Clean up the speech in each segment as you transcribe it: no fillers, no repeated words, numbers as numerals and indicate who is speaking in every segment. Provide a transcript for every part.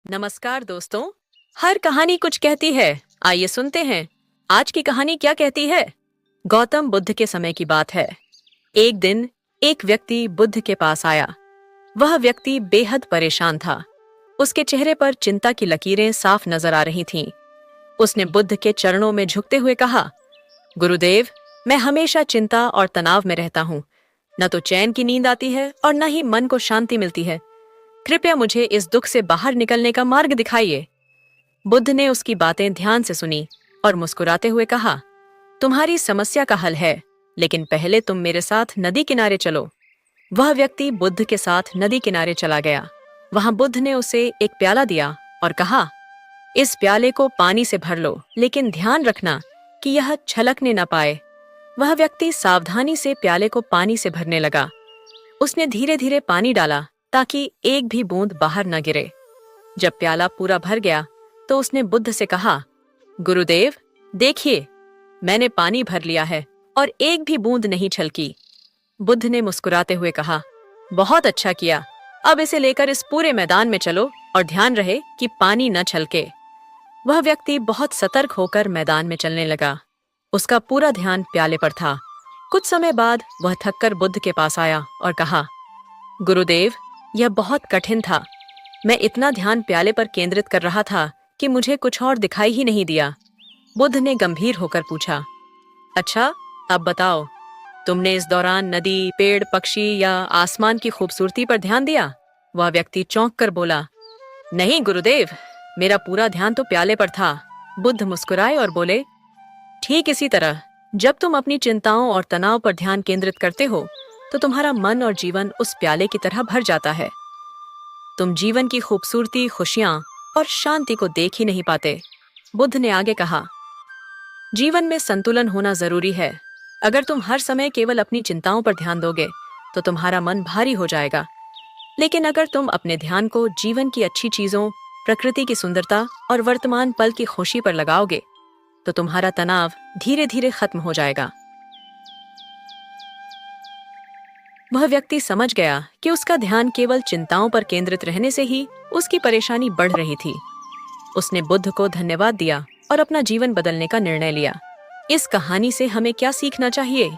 Speaker 1: नमस्कार दोस्तों। हर कहानी कुछ कहती है। आइए सुनते हैं आज की कहानी क्या कहती है। गौतम बुद्ध के समय की बात है। एक दिन एक व्यक्ति बुद्ध के पास आया। वह व्यक्ति बेहद परेशान था। उसके चेहरे पर चिंता की लकीरें साफ नजर आ रही थीं। उसने बुद्ध के चरणों में झुकते हुए कहा, गुरुदेव, मैं हमेशा चिंता और तनाव में रहता हूँ। न तो चैन की नींद आती है और न ही मन को शांति मिलती है। कृपया मुझे इस दुख से बाहर निकलने का मार्ग दिखाइए। बुद्ध ने उसकी बातें ध्यान से सुनी और मुस्कुराते हुए कहा, तुम्हारी समस्या का हल है, लेकिन पहले तुम मेरे साथ नदी किनारे चलो। वह व्यक्ति बुद्ध के साथ नदी किनारे चला गया। वहां बुद्ध ने उसे एक प्याला दिया और कहा, इस प्याले को पानी से भर लो, लेकिन ध्यान रखना कि यह छलकने न पाए। वह व्यक्ति सावधानी से प्याले को पानी से भरने लगा। उसने धीरे धीरे पानी डाला ताकि एक भी बूंद बाहर न गिरे। जब प्याला पूरा भर गया तो उसने बुद्ध से कहा, गुरुदेव, देखिए, मैंने पानी भर लिया है और एक भी बूंद नहीं छलकी। बुद्ध ने मुस्कुराते हुए कहा, बहुत अच्छा किया। अब इसे लेकर इस पूरे मैदान में चलो और ध्यान रहे कि पानी न छलके। वह व्यक्ति बहुत सतर्क होकर मैदान में चलने लगा। उसका पूरा ध्यान प्याले पर था। कुछ समय बाद वह थककर बुद्ध के पास आया और कहा, गुरुदेव, यह बहुत कठिन था। मैं इतना ध्यान प्याले पर केंद्रित कर रहा था कि मुझे कुछ और दिखाई ही नहीं दिया। बुद्ध ने गंभीर होकर पूछा, अच्छा, अब बताओ, तुमने इस दौरान नदी, पेड़, पक्षी या आसमान की खूबसूरती पर ध्यान दिया? वह व्यक्ति चौंक कर बोला, नहीं गुरुदेव, मेरा पूरा ध्यान तो प्याले पर था। बुद्ध मुस्कुराए और बोले, ठीक इसी तरह जब तुम अपनी चिंताओं और तनाव पर ध्यान केंद्रित करते हो तो तुम्हारा मन और जीवन उस प्याले की तरह भर जाता है। तुम जीवन की खूबसूरती, खुशियां और शांति को देख ही नहीं पाते। बुद्ध ने आगे कहा, जीवन में संतुलन होना जरूरी है। अगर तुम हर समय केवल अपनी चिंताओं पर ध्यान दोगे तो तुम्हारा मन भारी हो जाएगा। लेकिन अगर तुम अपने ध्यान को जीवन की अच्छी चीजों, प्रकृति की सुंदरता और वर्तमान पल की खुशी पर लगाओगे तो तुम्हारा तनाव धीरे धीरे खत्म हो जाएगा। वह व्यक्ति समझ गया कि उसका ध्यान केवल चिंताओं पर केंद्रित रहने से ही उसकी परेशानी बढ़ रही थी। उसने बुद्ध को धन्यवाद दिया और अपना जीवन बदलने का निर्णय लिया। इस कहानी से हमें क्या सीखना चाहिए?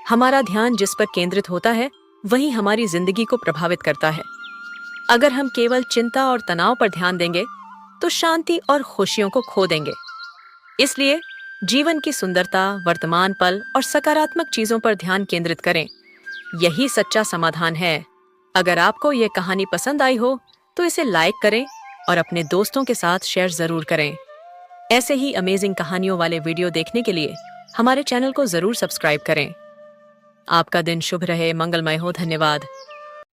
Speaker 1: हमारा ध्यान जिस पर केंद्रित होता है वही हमारी जिंदगी को प्रभावित करता है। अगर हम केवल चिंता और तनाव पर ध्यान देंगे तो शांति और खुशियों को खो देंगे। इसलिए जीवन की सुंदरता, वर्तमान पल और सकारात्मक चीजों पर ध्यान केंद्रित करें। यही सच्चा समाधान है। अगर आपको ये कहानी पसंद आई हो तो इसे लाइक करें और अपने दोस्तों के साथ शेयर जरूर करें। ऐसे ही अमेजिंग कहानियों वाले वीडियो देखने के लिए हमारे चैनल को जरूर सब्सक्राइब करें। आपका दिन शुभ रहे, मंगलमय हो। धन्यवाद।